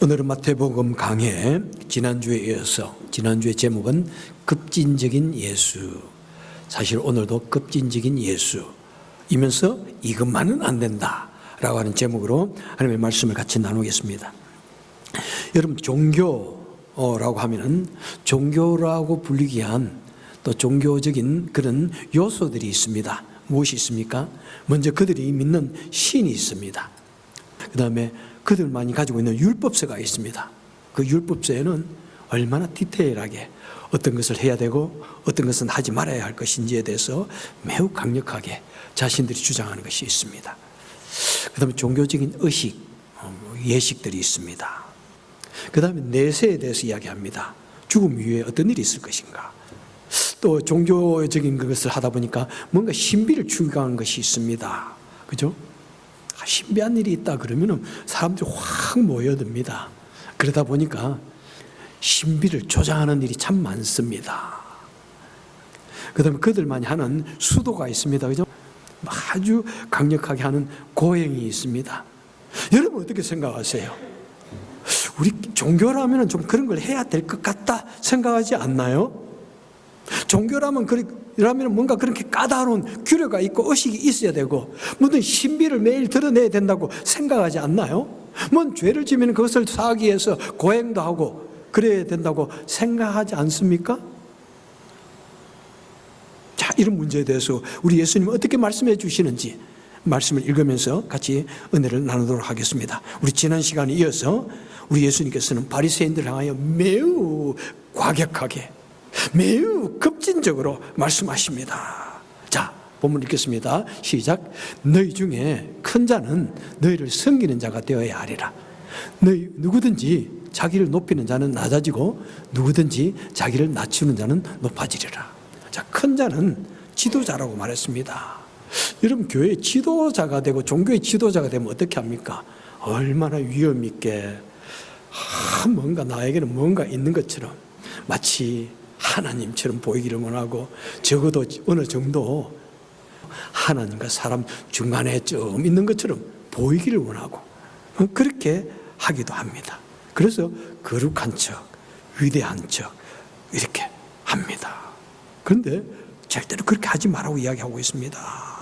오늘은 마태복음 강해 지난주에 이어서 지난주의 제목은 급진적인 예수. 사실 오늘도 급진적인 예수이면서 이것만은 안 된다라고 하는 제목으로 하나님의 말씀을 같이 나누겠습니다. 여러분, 종교라고 하면은 종교라고 불리기 위한 또 종교적인 그런 요소들이 있습니다. 무엇이 있습니까? 먼저 그들이 믿는 신이 있습니다. 그 다음에 그들만이 가지고 있는 율법서가 있습니다. 그 율법서에는 얼마나 디테일하게 어떤 것을 해야 되고 어떤 것은 하지 말아야 할 것인지에 대해서 매우 강력하게 자신들이 주장하는 것이 있습니다. 그 다음에 종교적인 의식, 예식들이 있습니다. 그 다음에 내세에 대해서 이야기합니다. 죽음 이후에 어떤 일이 있을 것인가. 또 종교적인 것을 하다 보니까 뭔가 신비를 추구하는 것이 있습니다. 그죠? 신비한 일이 있다 그러면 사람들이 확 모여듭니다. 그러다 보니까 신비를 조장하는 일이 참 많습니다. 그 다음에 그들만이 하는 수도가 있습니다. 그죠? 아주 강력하게 하는 고행이 있습니다. 여러분 어떻게 생각하세요? 우리 종교라면 좀 그런 걸 해야 될 것 같다 생각하지 않나요? 종교라면 뭔가 그렇게 까다로운 규례가 있고 의식이 있어야 되고 무슨 신비를 매일 드러내야 된다고 생각하지 않나요? 뭔 죄를 지면 그것을 사하기 위해서 고행도 하고 그래야 된다고 생각하지 않습니까? 자, 이런 문제에 대해서 우리 예수님은 어떻게 말씀해 주시는지 말씀을 읽으면서 같이 은혜를 나누도록 하겠습니다. 우리 지난 시간에 이어서 우리 예수님께서는 바리새인들을 향하여 매우 과격하게 매우 급진적으로 말씀하십니다. 자, 본문 읽겠습니다. 시작. 너희 중에 큰 자는 너희를 섬기는 자가 되어야 하리라. 너희 누구든지 자기를 높이는 자는 낮아지고 누구든지 자기를 낮추는 자는 높아지리라. 자, 큰 자는 지도자라고 말했습니다. 여러분, 교회의 지도자가 되고 종교의 지도자가 되면 어떻게 합니까? 얼마나 위험 있게 뭔가 나에게는 뭔가 있는 것처럼 마치 하나님처럼 보이기를 원하고 적어도 어느 정도 하나님과 사람 중간에 좀 있는 것처럼 보이기를 원하고 그렇게 하기도 합니다. 그래서 거룩한 척, 위대한 척 이렇게 합니다. 그런데 절대로 그렇게 하지 말라고 이야기하고 있습니다.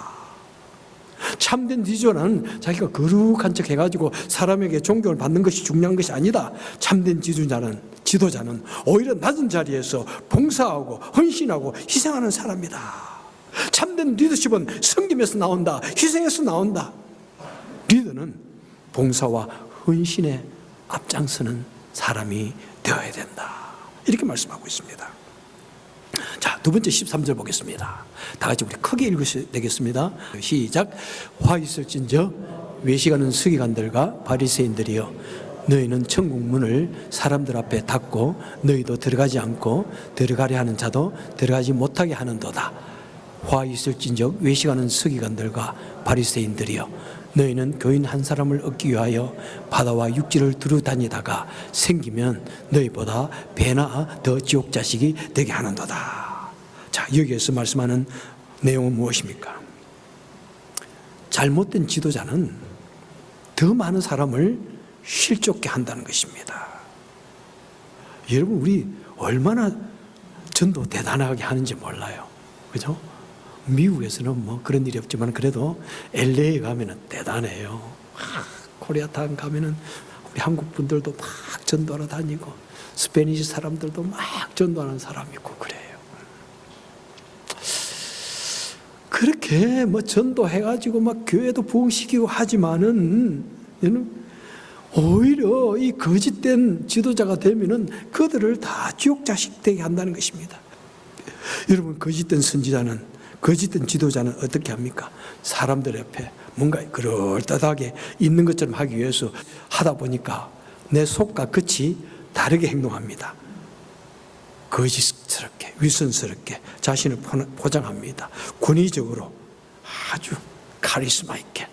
참된 지도자는 자기가 거룩한 척 해가지고 사람에게 존경을 받는 것이 중요한 것이 아니다. 참된 지도자는 오히려 낮은 자리에서 봉사하고 헌신하고 희생하는 사람이다. 참된 리더십은 섬김에서 나온다. 희생에서 나온다. 리더는 봉사와 헌신에 앞장서는 사람이 되어야 된다. 이렇게 말씀하고 있습니다. 자, 두 번째 13절 보겠습니다. 다 같이 우리 크게 읽으셔야 되겠습니다. 시작. 화 있을진저 외식하는 서기관들과 바리새인들이여, 너희는 천국 문을 사람들 앞에 닫고 너희도 들어가지 않고 들어가려 하는 자도 들어가지 못하게 하는도다. 화 있을진저 외식하는 서기관들과 바리새인들이여, 너희는 교인 한 사람을 얻기 위하여 바다와 육지를 두루 다니다가 생기면 너희보다 배나 더 지옥 자식이 되게 하는도다. 자, 여기에서 말씀하는 내용은 무엇입니까? 잘못된 지도자는 더 많은 사람을 실족게 한다는 것입니다. 여러분, 우리 얼마나 전도 대단하게 하는지 몰라요. 그죠? 미국에서는 뭐 그런 일이 없지만 그래도 LA에 가면은 대단해요. 코리아타운 가면은 우리 한국 분들도 막 전도하러 다니고 스페니시 사람들도 막 전도하는 사람이 있고 그래요. 그렇게 뭐 전도해가지고 막 교회도 부흥시키고 하지만은 오히려 이 거짓된 지도자가 되면은 그들을 다 지옥 자식 되게 한다는 것입니다. 여러분, 거짓된 선지자는, 거짓된 지도자는 어떻게 합니까? 사람들 옆에 뭔가 그럴듯하게 있는 것처럼 하기 위해서 하다 보니까 내 속과 끝이 다르게 행동합니다. 거짓스럽게, 위선스럽게 자신을 포장합니다. 권위적으로 아주 카리스마 있게.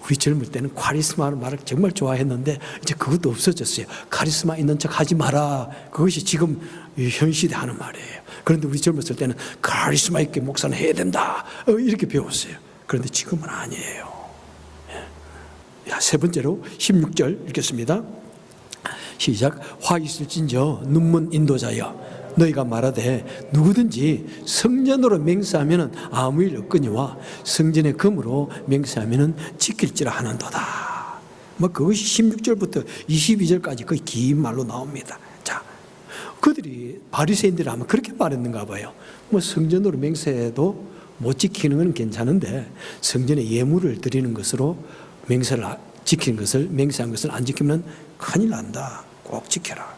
우리 젊을 때는 카리스마라는 말을 정말 좋아했는데 이제 그것도 없어졌어요. 카리스마 있는 척 하지 마라. 그것이 지금 현 시대 하는 말이에요. 그런데 우리 젊었을 때는 카리스마 있게 목사는 해야 된다. 이렇게 배웠어요. 그런데 지금은 아니에요. 세 번째로 16절 읽겠습니다. 시작. 화 있을진저 눈먼 인도자여 너희가 말하되 누구든지 성전으로 맹세하면 아무 일 없거니와 성전의 금으로 맹세하면 지킬지라 하는도다. 뭐 그것이 16절부터 22절까지 거의 긴 말로 나옵니다. 자, 그들이 바리새인들이 아마 그렇게 말했는가 봐요. 뭐 성전으로 맹세해도 못 지키는 건 괜찮은데 성전에 예물을 드리는 것으로 맹세를 지키는 것을, 맹세한 것을 안 지키면 큰일 난다. 꼭 지켜라.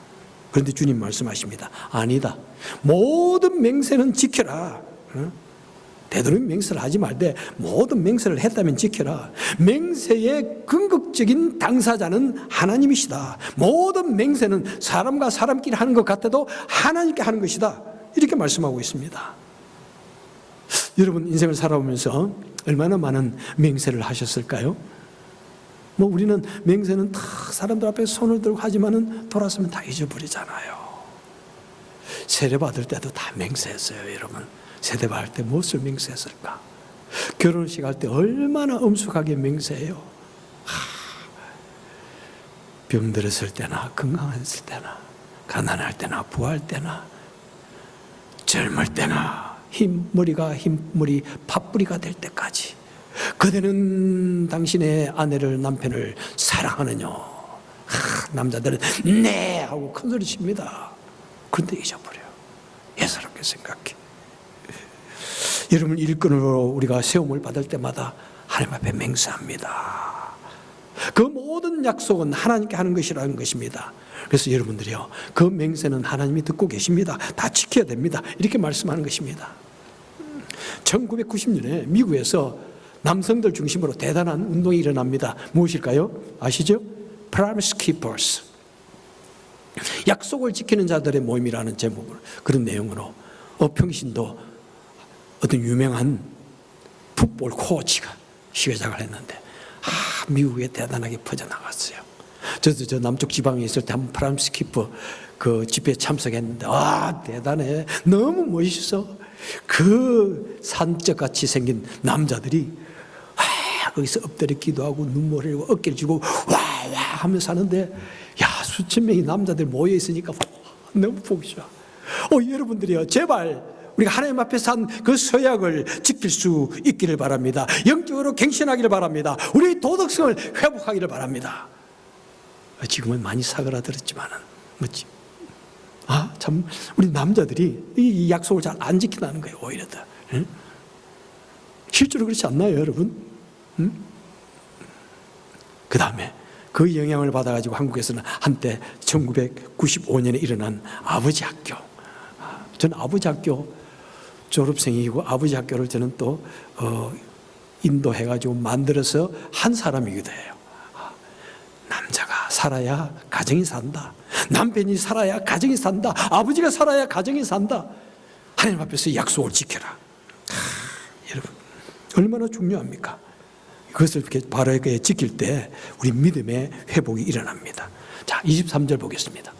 그런데 주님 말씀하십니다. 아니다. 모든 맹세는 지켜라. 되도록 맹세를 하지 말되 모든 맹세를 했다면 지켜라. 맹세의 궁극적인 당사자는 하나님이시다. 모든 맹세는 사람과 사람끼리 하는 것 같아도 하나님께 하는 것이다. 이렇게 말씀하고 있습니다. 여러분 인생을 살아오면서 얼마나 많은 맹세를 하셨을까요? 뭐 우리는 맹세는 다 사람들 앞에 손을 들고 하지만은 돌아서면 다 잊어버리잖아요. 세례 받을 때도 다 맹세했어요, 여러분. 세례 받을 때 무엇을 맹세했을까? 결혼식 할 때 얼마나 엄숙하게 맹세해요. 병들었을 때나 건강했을 때나 가난할 때나 부할 때나 젊을 때나 흰머리가 흰머리 팥뿌리가 될 때까지 그대는 당신의 아내를 남편을 사랑하느냐? 남자들은 네 하고 큰 소리 칩니다. 그런데 잊어버려요. 예사롭게 생각해. 여러분 일꾼으로 우리가 세움을 받을 때마다 하나님 앞에 맹세합니다. 그 모든 약속은 하나님께 하는 것이라는 것입니다. 그래서 여러분들이요, 그 맹세는 하나님이 듣고 계십니다. 다 지켜야 됩니다. 이렇게 말씀하는 것입니다. 1990년에 미국에서 남성들 중심으로 대단한 운동이 일어납니다. 무엇일까요? 아시죠? Promise Keepers. 약속을 지키는 자들의 모임이라는 제목으로, 그런 내용으로 평신도 어떤 유명한 풋볼 코치가 시회작을 했는데 미국에 대단하게 퍼져나갔어요. 저도 저 남쪽 지방에 있을 때 한번 프라임스 키퍼 그 집회에 참석했는데 대단해. 너무 멋있어. 그 산적같이 생긴 남자들이 거기서 엎드려 기도하고 눈물 흘리고 어깨를 쥐고 와와 하면서 하는데 수천 명의 남자들 모여 있으니까 너무 보기 좋아. 여러분들이요, 제발 우리가 하나님 앞에서 한 그 서약을 지킬 수 있기를 바랍니다. 영적으로 갱신하기를 바랍니다. 우리 도덕성을 회복하기를 바랍니다. 지금은 많이 사그라들었지만은 뭐지? 참 우리 남자들이 이 약속을 잘 안 지킨다는 거예요. 오히려 더. 응? 실제로 그렇지 않나요, 여러분? 응? 그 다음에 그 영향을 받아가지고 한국에서는 한때 1995년에 일어난 아버지 학교. 저는 아버지 학교 졸업생이고 아버지 학교를 저는 또 인도해가지고 만들어서 한 사람이기도 해요. 남자가 살아야 가정이 산다. 남편이 살아야 가정이 산다. 아버지가 살아야 가정이 산다. 하나님 앞에서 약속을 지켜라. 여러분 얼마나 중요합니까? 그것을 이렇게 바르게 지킬 때 우리 믿음의 회복이 일어납니다. 자, 23절 보겠습니다.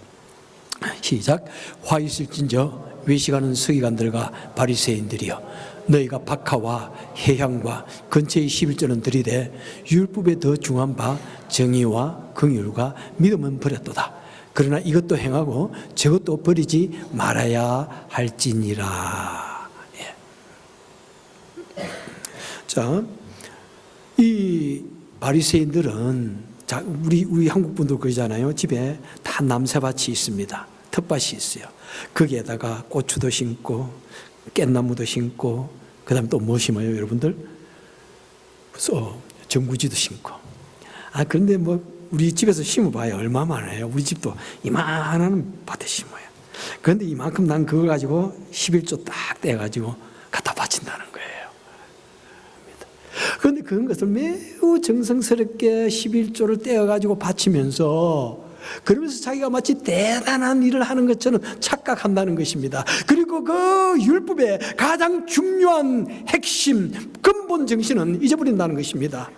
시작. 화 있을진저 외식하는 서기관들과 바리새인들이여 너희가 박하와 해향과 근처의 11조는 들이되 율법에 더 중한 바 정의와 긍휼과 믿음은 버렸도다. 그러나 이것도 행하고 저것도 버리지 말아야 할지니라. 자, 이 바리새인들은 우리 한국 분들 그러잖아요. 집에 다 남새밭이 있습니다. 텃밭이 있어요. 거기에다가 고추도 심고 깻나무도 심고 그다음에 또 뭐 심어요, 여러분들? 전구지도 심고. 그런데 뭐 우리 집에서 심어봐야 얼마만 해요. 우리 집도 이만한 밭에 심어요. 그런데 이만큼 난 그거 가지고 11조 딱 떼가지고 갖다 바친다는 거예요. 그런데 그런 것을 매우 정성스럽게 11조를 떼어가지고 바치면서 그러면서 자기가 마치 대단한 일을 하는 것처럼 착각한다는 것입니다. 그리고 그 율법의 가장 중요한 핵심, 근본 정신은 잊어버린다는 것입니다.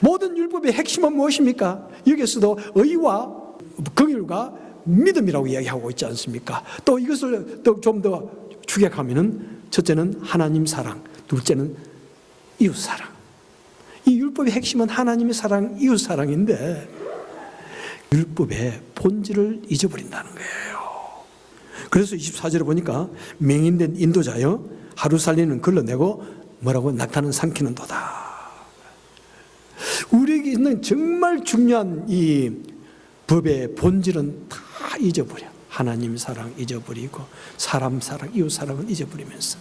모든 율법의 핵심은 무엇입니까? 여기서도 의와 긍휼과 믿음이라고 이야기하고 있지 않습니까? 또 이것을 좀 더 축약하면은 첫째는 하나님 사랑, 둘째는 이웃 사랑. 이 율법의 핵심은 하나님의 사랑, 이웃 사랑인데 율법의 본질을 잊어버린다는 거예요. 그래서 24절에 보니까 맹인된 인도자여 하루 살리는 걸러내고 뭐라고 낙타는 삼키는 도다. 우리에게 있는 정말 중요한 이 법의 본질은 다 잊어버려. 하나님 사랑 잊어버리고 사람 사랑, 이웃 사랑을 잊어버리면서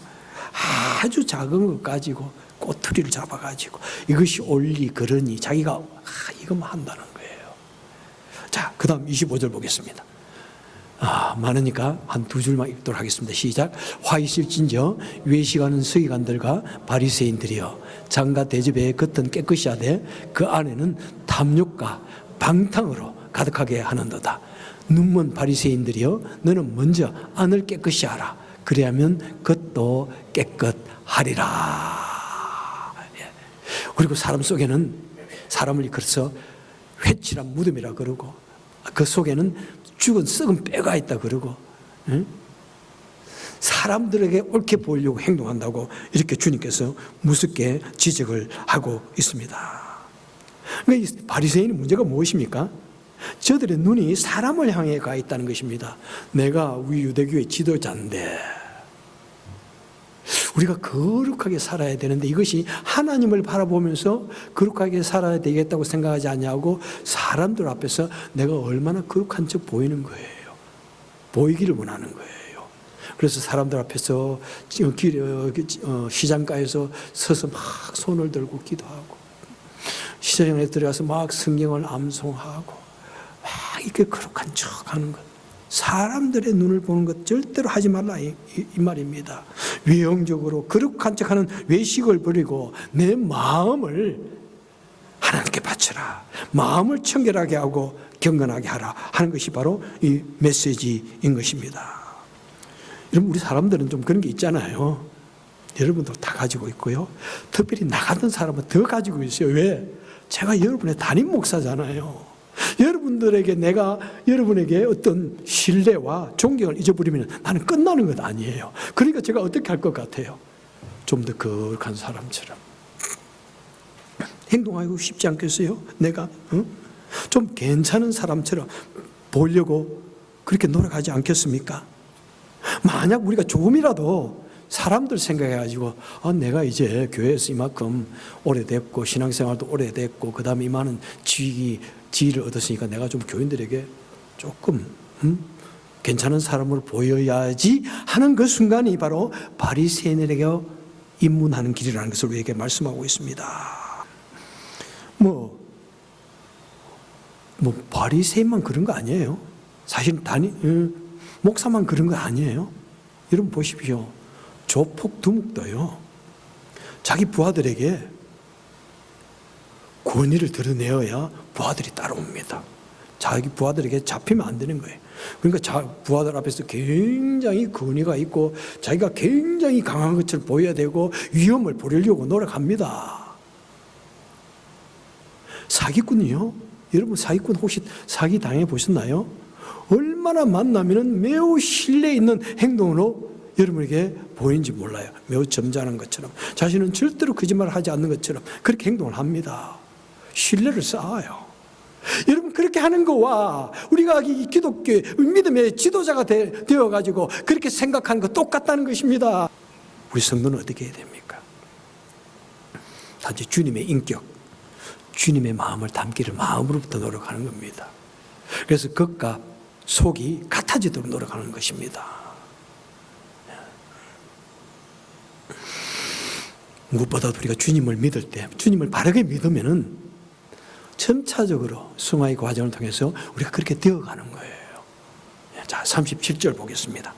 아주 작은 것 가지고 꼬투리를 잡아가지고 이것이 옳리 그러니 자기가 이것만 한다는 거예요. 자, 그 다음 25절 보겠습니다. 많으니까 한 두 줄만 읽도록 하겠습니다. 시작. 화 있을진저 외식하는 서기관들과 바리새인들이여 장과 대접에 겉은 깨끗이 하되 그 안에는 탐욕과 방탕으로 가득하게 하는도다. 눈먼 바리새인들이여 너는 먼저 안을 깨끗이 하라. 그래야면 겉도 깨끗하리라. 그리고 사람 속에는 사람을 일컬어서 회칠한 무덤이라 그러고 그 속에는 죽은 썩은 뼈가 있다 그러고 사람들에게 옳게 보이려고 행동한다고 이렇게 주님께서 무섭게 지적을 하고 있습니다. 그러니까 이 바리새인의 문제가 무엇입니까? 저들의 눈이 사람을 향해 가 있다는 것입니다. 내가 우리 유대교의 지도자인데 우리가 거룩하게 살아야 되는데 이것이 하나님을 바라보면서 거룩하게 살아야 되겠다고 생각하지 않냐고 사람들 앞에서 내가 얼마나 거룩한 척 보이는 거예요. 보이기를 원하는 거예요. 그래서 사람들 앞에서 시장가에서 서서 막 손을 들고 기도하고 시장에 들어가서 막 성경을 암송하고 막 이렇게 거룩한 척 하는 것. 사람들의 눈을 보는 것 절대로 하지 말라 이 말입니다. 외형적으로 거룩한 척하는 외식을 버리고 내 마음을 하나님께 바쳐라. 마음을 청결하게 하고 경건하게 하라 하는 것이 바로 이 메시지인 것입니다. 여러분, 우리 사람들은 좀 그런 게 있잖아요. 여러분도 다 가지고 있고요. 특별히 나 같은 사람은 더 가지고 있어요. 왜? 제가 여러분의 담임 목사잖아요. 여러분들에게 내가 여러분에게 어떤 신뢰와 존경을 잊어버리면 나는 끝나는 것 아니에요. 그러니까 제가 어떻게 할 것 같아요? 좀 더 거룩한 사람처럼 행동하기 쉽지 않겠어요? 내가 좀 괜찮은 사람처럼 보려고 그렇게 노력하지 않겠습니까? 만약 우리가 조금이라도 사람들 생각해가지고 내가 이제 교회에서 이만큼 오래됐고 신앙생활도 오래됐고 그 다음에 이만한 지위를 얻었으니까 내가 좀 교인들에게 조금 괜찮은 사람으로 보여야지 하는 그 순간이 바로 바리새인에게 입문하는 길이라는 것을 우리에게 말씀하고 있습니다. 바리새인만 그런 거 아니에요. 사실 목사만 그런 거 아니에요. 여러분 보십시오. 조폭 두목도요. 자기 부하들에게 권위를 드러내어야 부하들이 따라옵니다. 자기 부하들에게 잡히면 안 되는 거예요. 그러니까 부하들 앞에서 굉장히 권위가 있고 자기가 굉장히 강한 것처럼 보여야 되고 위험을 보이려고 노력합니다. 사기꾼이요? 여러분 사기꾼 혹시 사기 당해 보셨나요? 얼마나 만나면 매우 신뢰 있는 행동으로 여러분에게 보이는지 몰라요. 매우 점잖은 것처럼 자신은 절대로 거짓말을 하지 않는 것처럼 그렇게 행동을 합니다. 신뢰를 쌓아요. 여러분 그렇게 하는 거와 우리가 이 기독교 믿음의 지도자가 되어가지고 그렇게 생각하는 거 똑같다는 것입니다. 우리 성도는 어떻게 해야 됩니까? 단지 주님의 인격, 주님의 마음을 담기를 마음으로부터 노력하는 겁니다. 그래서 겉과 속이 같아지도록 노력하는 것입니다. 무엇보다 우리가 주님을 믿을 때, 주님을 바르게 믿으면은 점차적으로 승화의 과정을 통해서 우리가 그렇게 되어가는 거예요. 자, 37절 보겠습니다.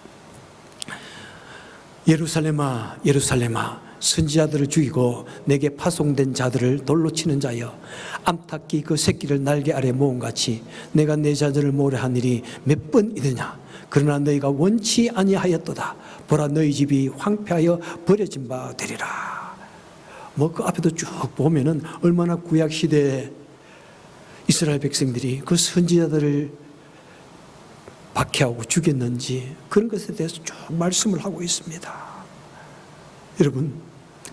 예루살렘아, 예루살렘아, 선지자들을 죽이고 내게 파송된 자들을 돌로 치는 자여, 암탉이 그 새끼를 날개 아래 모음같이 내가 내 자들을 모래한 일이 몇 번이더냐. 그러나 너희가 원치 아니하였도다. 보라, 너희 집이 황폐하여 버려진 바 되리라. 그 앞에도 쭉 보면은 얼마나 구약 시대에 이스라엘 백성들이 그 선지자들을 박해하고 죽였는지 그런 것에 대해서 쭉 말씀을 하고 있습니다. 여러분,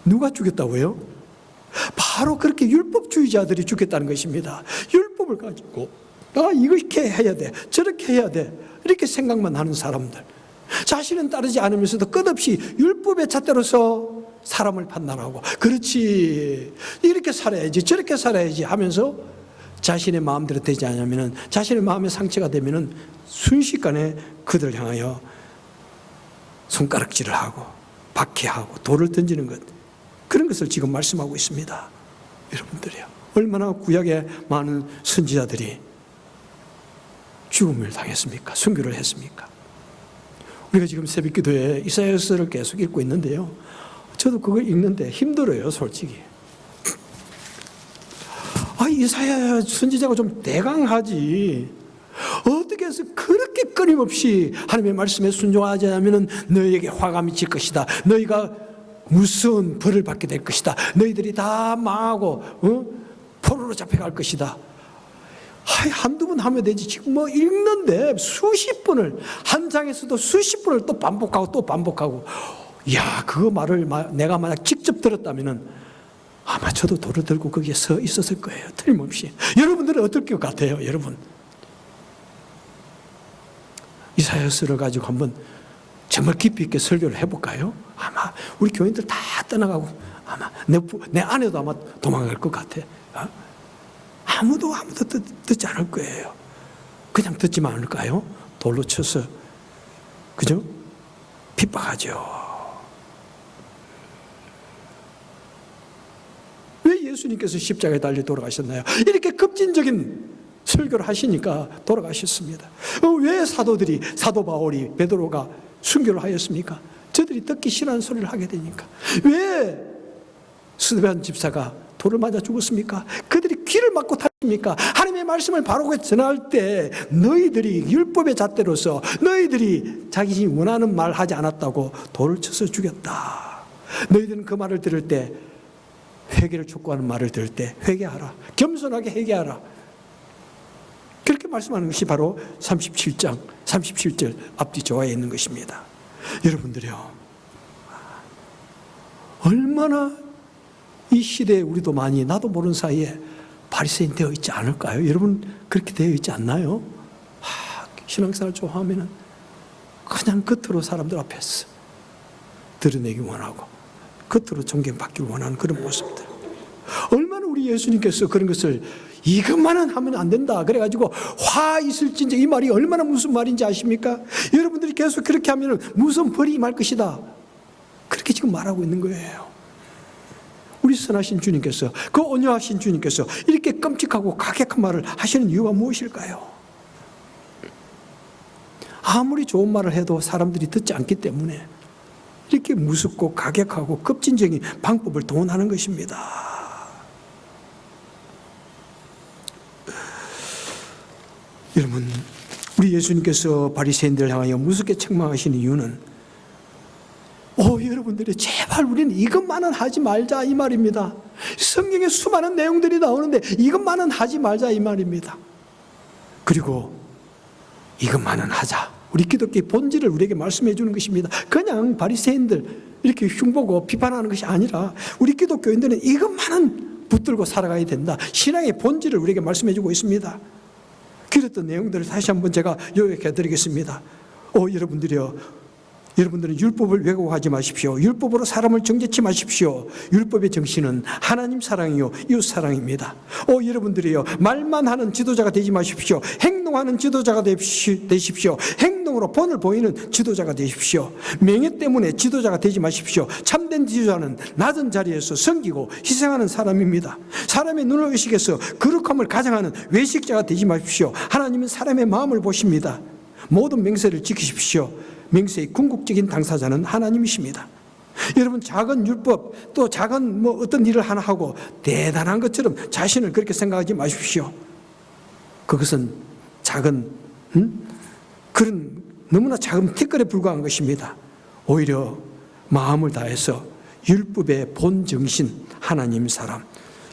누가 죽였다고요? 바로 그렇게 율법주의자들이 죽겠다는 것입니다. 율법을 가지고 이렇게 해야 돼, 저렇게 해야 돼, 이렇게 생각만 하는 사람들, 자신은 따르지 않으면서도 끝없이 율법의 잣대로서 사람을 판단하고, 그렇지, 이렇게 살아야지, 저렇게 살아야지 하면서 자신의 마음대로 되지 않으면, 자신의 마음에 상처가 되면 순식간에 그들 향하여 손가락질을 하고 박해하고 돌을 던지는 것, 그런 것을 지금 말씀하고 있습니다. 여러분들이요, 얼마나 구약의 많은 선지자들이 죽음을 당했습니까? 순교를 했습니까? 우리가 지금 새벽기도에 이사야서를 계속 읽고 있는데요, 저도 그걸 읽는데 힘들어요, 솔직히. 이사야 선지자가 좀 대강하지, 어떻게 해서 그렇게 끊임없이 하나님의 말씀에 순종하지 않으면 너희에게 화가 미칠 것이다, 너희가 무서운 벌을 받게 될 것이다, 너희들이 다 망하고 포로로 잡혀갈 것이다. 한두 번 하면 되지, 지금 읽는데 수십 번을, 한 장에서도 수십 번을 또 반복하고 또 반복하고. 야, 그 말을 내가 만약 직접 들었다면 아마 저도 돌을 들고 거기에 서 있었을 거예요, 틀림없이. 여러분들은 어떨 것 같아요, 여러분? 이사야서를 가지고 한번 정말 깊이 있게 설교를 해볼까요? 아마 우리 교인들 다 떠나가고 아마 내 아내도 아마 도망갈 것 같아. 아무도 듣지 않을 거예요. 그냥 듣지만 않을까요? 돌로 쳐서, 그죠? 핍박하죠. 왜 예수님께서 십자가에 달려 돌아가셨나요? 이렇게 급진적인 설교를 하시니까 돌아가셨습니다. 왜 사도 바울이, 베드로가 순교를 하였습니까? 저들이 듣기 싫어하는 소리를 하게 되니까. 왜 스데반 집사가 돌을 맞아 죽었습니까? 그들이 귀를 막고 타십니까? 하나님의 말씀을 바로 전할 때 너희들이 율법의 잣대로서 너희들이 자신이 원하는 말 하지 않았다고 돌을 쳐서 죽였다. 너희들은 그 말을 들을 때, 회개를 촉구하는 말을 들을 때 회개하라, 겸손하게 회개하라, 그렇게 말씀하는 것이 바로 37장 37절 앞뒤 조화에 있는 것입니다. 여러분들이요, 얼마나 이 시대에 우리도 많이 나도 모르는 사이에 바리새인 되어 있지 않을까요? 여러분 그렇게 되어 있지 않나요? 신앙생활 좋아하면 그냥 겉으로 사람들 앞에서 드러내기 원하고 겉으로 존경받기를 원하는 그런 모습들. 얼마나 우리 예수님께서 그런 것을 이것만은 하면 안 된다 그래가지고 화 있을진저, 이 말이 얼마나 무슨 말인지 아십니까? 여러분들이 계속 그렇게 하면 무슨 벌이 임할 것이다, 그렇게 지금 말하고 있는 거예요. 우리 선하신 주님께서, 그 온유하신 주님께서 이렇게 끔찍하고 가격한 말을 하시는 이유가 무엇일까요? 아무리 좋은 말을 해도 사람들이 듣지 않기 때문에 이렇게 무섭고 가격하고 급진적인 방법을 동원하는 것입니다. 여러분, 우리 예수님께서 바리새인들을 향하여 무섭게 책망하시는 이유는 여러분들이 제발 우리는 이것만은 하지 말자 이 말입니다. 성경에 수많은 내용들이 나오는데 이것만은 하지 말자 이 말입니다. 그리고 이것만은 하자, 우리 기독교의 본질을 우리에게 말씀해 주는 것입니다. 그냥 바리새인들 이렇게 흉보고 비판하는 것이 아니라 우리 기독교인들은 이것만은 붙들고 살아가야 된다, 신앙의 본질을 우리에게 말씀해 주고 있습니다. 그랬던 내용들을 다시 한번 제가 요약해 드리겠습니다. 여러분들은 율법을 왜곡하지 마십시오. 율법으로 사람을 정죄치 마십시오. 율법의 정신은 하나님 사랑이요 이웃 사랑입니다. 여러분들이요, 말만 하는 지도자가 되지 마십시오. 행동하는 지도자가 되십시오. 행동으로 본을 보이는 지도자가 되십시오. 명예 때문에 지도자가 되지 마십시오. 참된 지도자는 낮은 자리에서 섬기고 희생하는 사람입니다. 사람의 눈을 의식해서 거룩함을 가장하는 외식자가 되지 마십시오. 하나님은 사람의 마음을 보십니다. 모든 맹세를 지키십시오. 맹세의 궁극적인 당사자는 하나님이십니다. 여러분, 작은 율법, 또 작은 어떤 일을 하나 하고 대단한 것처럼 자신을 그렇게 생각하지 마십시오. 그것은 작은 그런 너무나 작은 티끌에 불과한 것입니다. 오히려 마음을 다해서 율법의 본 정신, 하나님 사랑,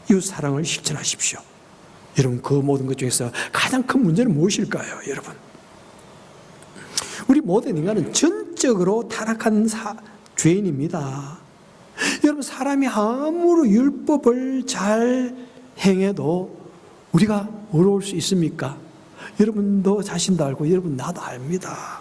이웃 사랑을 실천하십시오. 여러분, 그 모든 것 중에서 가장 큰 문제는 무엇일까요, 여러분? 우리 모든 인간은 전적으로 타락한 죄인입니다. 여러분, 사람이 아무리 율법을 잘 행해도 우리가 어려울 수 있습니까? 여러분도 자신도 알고 여러분 나도 압니다.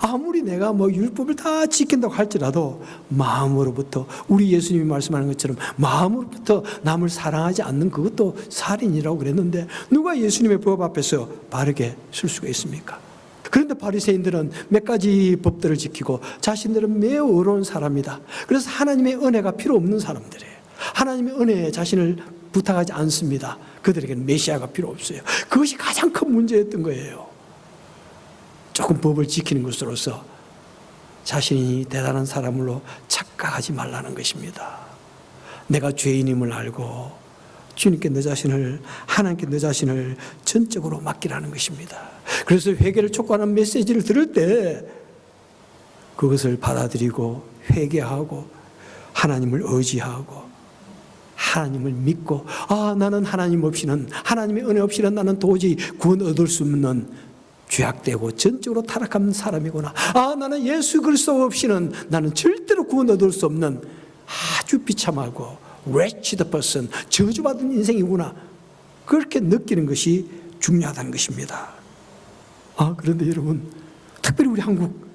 아무리 내가 율법을 다 지킨다고 할지라도 마음으로부터, 우리 예수님이 말씀하는 것처럼 마음으로부터 남을 사랑하지 않는 그것도 살인이라고 그랬는데 누가 예수님의 법 앞에서 바르게 설 수가 있습니까? 그런데 바리새인들은 몇 가지 법들을 지키고 자신들은 매우 어려운 사람이다. 그래서 하나님의 은혜가 필요 없는 사람들이에요. 하나님의 은혜에 자신을 부탁하지 않습니다. 그들에게는 메시아가 필요 없어요. 그것이 가장 큰 문제였던 거예요. 조금 법을 지키는 것으로서 자신이 대단한 사람으로 착각하지 말라는 것입니다. 내가 죄인임을 알고 주님께 너 자신을, 하나님께 너 자신을 전적으로 맡기라는 것입니다. 그래서 회개를 촉구하는 메시지를 들을 때 그것을 받아들이고 회개하고 하나님을 의지하고 하나님을 믿고, 나는 하나님 없이는, 하나님의 은혜 없이는 나는 도저히 구원 얻을 수 없는 죄악되고 전적으로 타락한 사람이구나. 나는 예수 그리스도 없이는 나는 절대로 구원 얻을 수 없는 아주 비참하고 wretched person, 저주받은 인생이구나. 그렇게 느끼는 것이 중요하다는 것입니다. 그런데 여러분, 특별히 우리 한국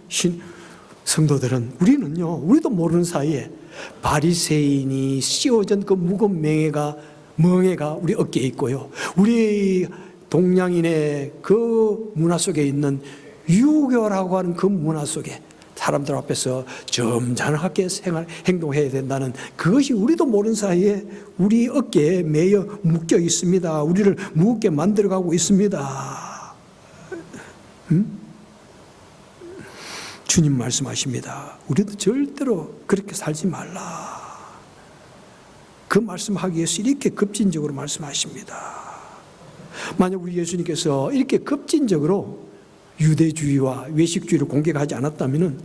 성도들은, 우리도 모르는 사이에 바리새인이 씌워진 그 무거운 멍에가 우리 어깨에 있고요. 우리 동양인의 그 문화 속에 있는 유교라고 하는 그 문화 속에 사람들 앞에서 점잖하게 행동해야 된다는 그것이 우리도 모르는 사이에 우리 어깨에 매여 묶여 있습니다. 우리를 무겁게 만들어가고 있습니다. 주님 말씀하십니다. 우리도 절대로 그렇게 살지 말라. 그 말씀하기 위해서 이렇게 급진적으로 말씀하십니다. 만약 우리 예수님께서 이렇게 급진적으로 유대주의와 외식주의를 공격하지 않았다면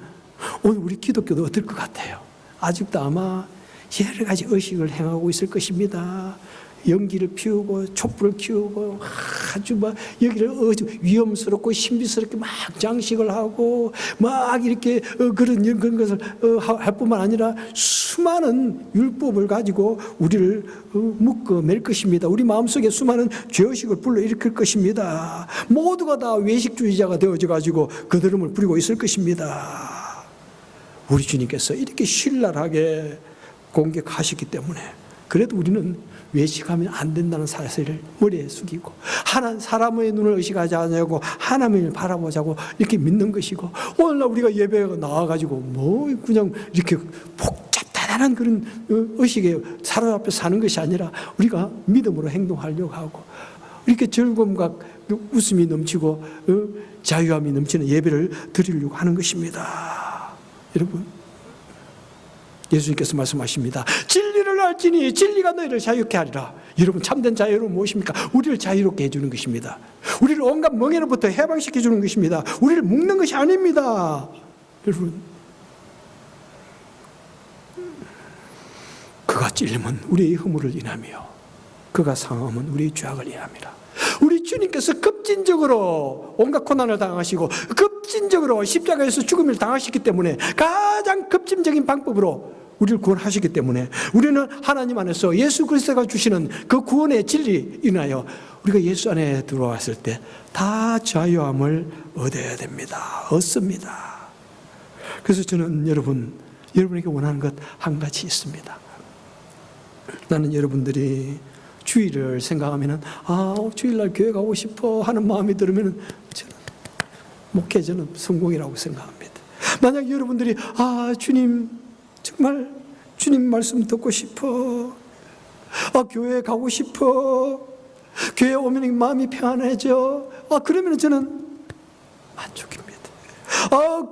오늘 우리 기독교도 어떨 것 같아요? 아직도 아마 여러 가지 의식을 행하고 있을 것입니다. 연기를 피우고 촛불을 키우고 아주 여기를 위험스럽고 신비스럽게 막 장식을 하고 막 이렇게 그런 것을 할 뿐만 아니라 수많은 율법을 가지고 우리를 묶어 맬 것입니다. 우리 마음속에 수많은 죄의식을 불러일으킬 것입니다. 모두가 다 외식주의자가 되어져 가지고 그들음을 부리고 있을 것입니다. 우리 주님께서 이렇게 신랄하게 공격하셨기 때문에 그래도 우리는 외식하면 안 된다는 사실을 머리에 숙이고 사람의 눈을 의식하지 않냐고 하나님을 바라보자고 이렇게 믿는 것이고, 오늘날 우리가 예배에 나와가지고 그냥 이렇게 복잡다단한 그런 의식에 사로잡혀 사는 것이 아니라 우리가 믿음으로 행동하려고 하고 이렇게 즐거움과 웃음이 넘치고 자유함이 넘치는 예배를 드리려고 하는 것입니다. 여러분, 예수님께서 말씀하십니다. 진리를 알지니 진리가 너희를 자유케 하리라. 여러분, 참된 자유는 무엇입니까? 우리를 자유롭게 해주는 것입니다. 우리를 온갖 멍에로부터 해방시켜주는 것입니다. 우리를 묶는 것이 아닙니다. 여러분, 그가 찔림은 우리의 허물을 인하며 그가 상함은 우리의 죄악을 인함이라. 우리 주님께서 급진적으로 온갖 고난을 당하시고 급진적으로 십자가에서 죽음을 당하셨기 때문에 가장 급진적인 방법으로 우리를 구원하시기 때문에 우리는 하나님 안에서 예수 그리스도가 주시는 그 구원의 진리 인하여 우리가 예수 안에 들어왔을 때 다 자유함을 얻어야 됩니다. 얻습니다. 그래서 저는 여러분에게 원하는 것 한 가지 있습니다. 나는 여러분들이 주일을 생각하면은 주일날 교회 가고 싶어 하는 마음이 들으면은 저는 목회자는 성공이라고 생각합니다. 만약 여러분들이 주님 정말 주님 말씀 듣고 싶어, 교회에 가고 싶어, 교회에 오면 마음이 평안해져, 그러면 저는 만족입니다.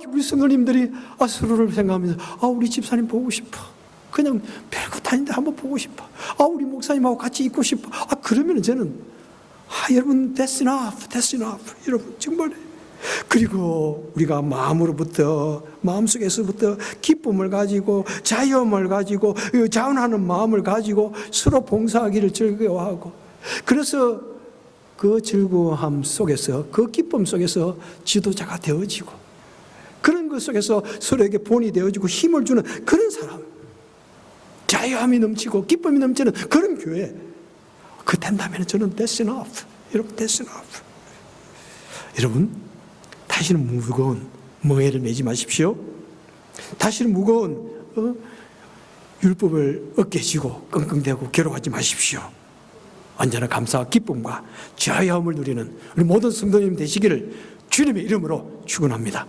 우리 성도님들이 서로를 생각하면서 우리 집사님 보고 싶어, 그냥 별것 아닌데 한번 보고 싶어, 우리 목사님하고 같이 있고 싶어, 그러면 저는 여러분 that's enough. 여러분 정말. 그리고 우리가 마음속에서부터 기쁨을 가지고 자유함을 가지고 자원하는 마음을 가지고 서로 봉사하기를 즐거워하고, 그래서 그 즐거움 속에서 그 기쁨 속에서 지도자가 되어지고 그런 것 속에서 서로에게 본이 되어지고 힘을 주는 그런 사람, 자유함이 넘치고 기쁨이 넘치는 그런 교회, 그 된다면 저는 that's enough. 여러분, that's enough. 여러분, 다시는 무거운 멍에를 매지 마십시오. 다시는 무거운 율법을 어깨에 쥐고 끙끙대고 괴로워하지 마십시오. 언제나 감사와 기쁨과 자유함을 누리는 우리 모든 성도님 되시기를 주님의 이름으로 축원합니다.